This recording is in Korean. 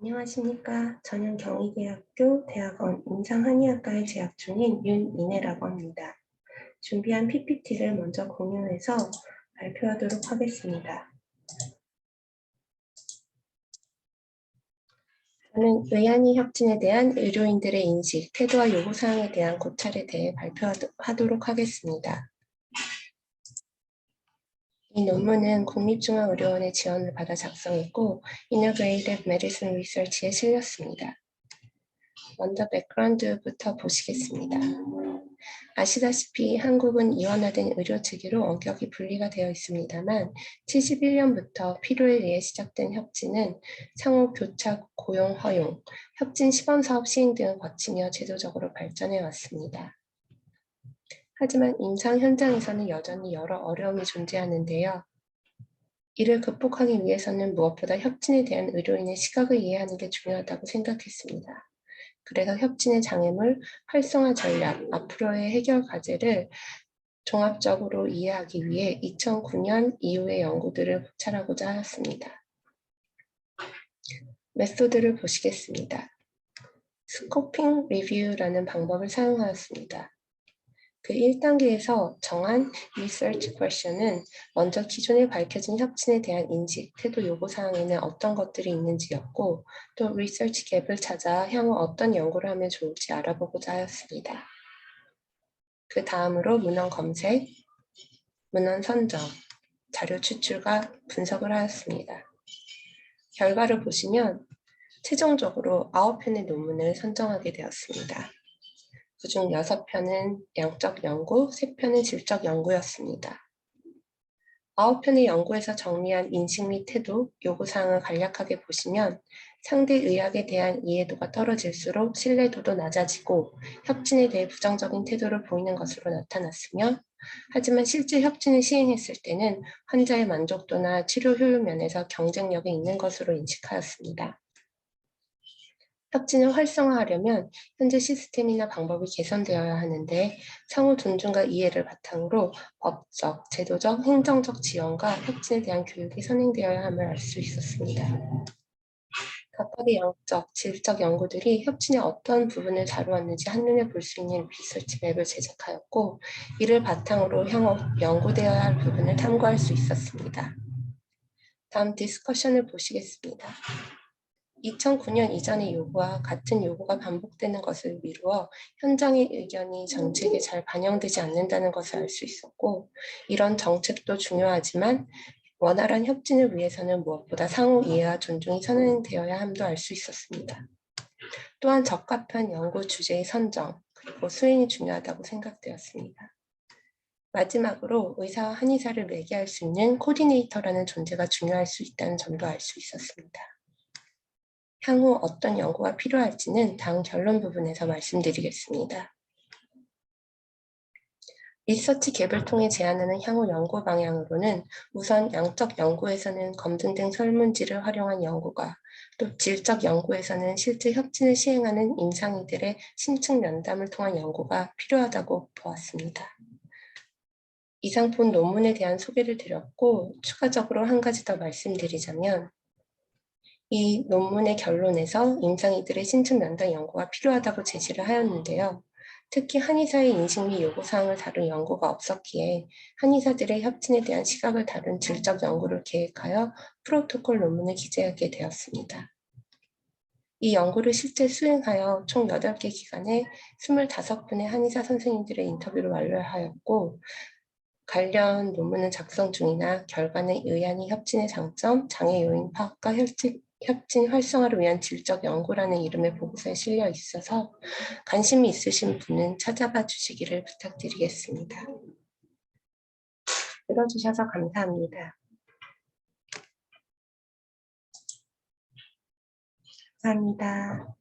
안녕하십니까. 저는 경희대학교 대학원 임상한의학과에 재학 중인 윤인혜라고 합니다. 준비한 PPT를 먼저 공유해서 발표하도록 하겠습니다. 저는 의한이 혁진에 대한 의료인들의 인식, 태도와 요구사항에 대한 고찰에 대해 발표하도록 하겠습니다. 이 논문은 국립중앙의료원의 지원을 받아 작성했고 Integrated Medicine Research에 실렸습니다. 먼저 백그라운드부터 보시겠습니다. 아시다시피 한국은 이원화된 의료체계로 엄격히 분리가 되어 있습니다만 71년부터 필요에 의해 시작된 협진은 상호 교착, 고용, 허용, 협진 시범사업 시행 등을 거치며 제도적으로 발전해 왔습니다. 하지만 임상 현장에서는 여전히 여러 어려움이 존재하는데요. 이를 극복하기 위해서는 무엇보다 협진에 대한 의료인의 시각을 이해하는 게 중요하다고 생각했습니다. 그래서 협진의 장애물, 활성화 전략, 앞으로의 해결 과제를 종합적으로 이해하기 위해 2009년 이후의 연구들을 고찰하고자 하였습니다. 메소드를 보시겠습니다. 스코핑 리뷰라는 방법을 사용하였습니다. 그 1단계에서 정한 리서치 퀘션은 먼저 기존에 밝혀진 협진에 대한 인식, 태도 요구사항에는 어떤 것들이 있는지였고 또 리서치 갭을 찾아 향후 어떤 연구를 하면 좋을지 알아보고자 하였습니다. 그 다음으로 문헌 검색, 문헌 선정, 자료 추출과 분석을 하였습니다. 결과를 보시면 최종적으로 9편의 논문을 선정하게 되었습니다. 그중 6편은 양적 연구, 3편은 질적 연구였습니다. 9편의 연구에서 정리한 인식 및 태도, 요구사항을 간략하게 보시면 상대 의학에 대한 이해도가 떨어질수록 신뢰도도 낮아지고 협진에 대해 부정적인 태도를 보이는 것으로 나타났으며 하지만 실제 협진을 시행했을 때는 환자의 만족도나 치료 효율 면에서 경쟁력이 있는 것으로 인식하였습니다. 협진을 활성화하려면 현재 시스템이나 방법이 개선되어야 하는데 상호 존중과 이해를 바탕으로 법적, 제도적, 행정적 지원과 협진에 대한 교육이 선행되어야 함을 알 수 있었습니다. 각각의 양적, 질적 연구들이 협진의 어떤 부분을 다루었는지 한눈에 볼 수 있는 리서치 맵을 제작하였고 이를 바탕으로 향후 연구되어야 할 부분을 탐구할 수 있었습니다. 다음 디스커션을 보시겠습니다. 2009년 이전의 요구와 같은 요구가 반복되는 것을 미루어 현장의 의견이 정책에 잘 반영되지 않는다는 것을 알 수 있었고 이런 정책도 중요하지만 원활한 협진을 위해서는 무엇보다 상호 이해와 존중이 선행되어야 함도 알 수 있었습니다. 또한 적합한 연구 주제의 선정 그리고 수행이 중요하다고 생각되었습니다. 마지막으로 의사와 한의사를 매개할 수 있는 코디네이터라는 존재가 중요할 수 있다는 점도 알 수 있었습니다. 향후 어떤 연구가 필요할지는 다음 결론 부분에서 말씀드리겠습니다. 리서치 갭을 통해 제안하는 향후 연구 방향으로는 우선 양적 연구에서는 검증된 설문지를 활용한 연구가 또 질적 연구에서는 실제 협진을 시행하는 임상의들의 심층 면담을 통한 연구가 필요하다고 보았습니다. 이상 본 논문에 대한 소개를 드렸고 추가적으로 한 가지 더 말씀드리자면 이 논문의 결론에서 임상의들의 심층 면담 연구가 필요하다고 제시를 하였는데요. 특히 한의사의 인식 및 요구사항을 다룬 연구가 없었기에 한의사들의 협진에 대한 시각을 다룬 질적 연구를 계획하여 프로토콜 논문을 기재하게 되었습니다. 이 연구를 실제 수행하여 총 8개 기관에 25분의 한의사 선생님들의 인터뷰를 완료하였고 관련 논문은 작성 중이나 결과는 의한이 협진의 장점, 장애 요인 파악과 협진 활성화를 위한 질적 연구라는 이름의 보고서에 실려 있어서 관심이 있으신 분은 찾아봐 주시기를 부탁드리겠습니다. 들어주셔서 감사합니다. 감사합니다.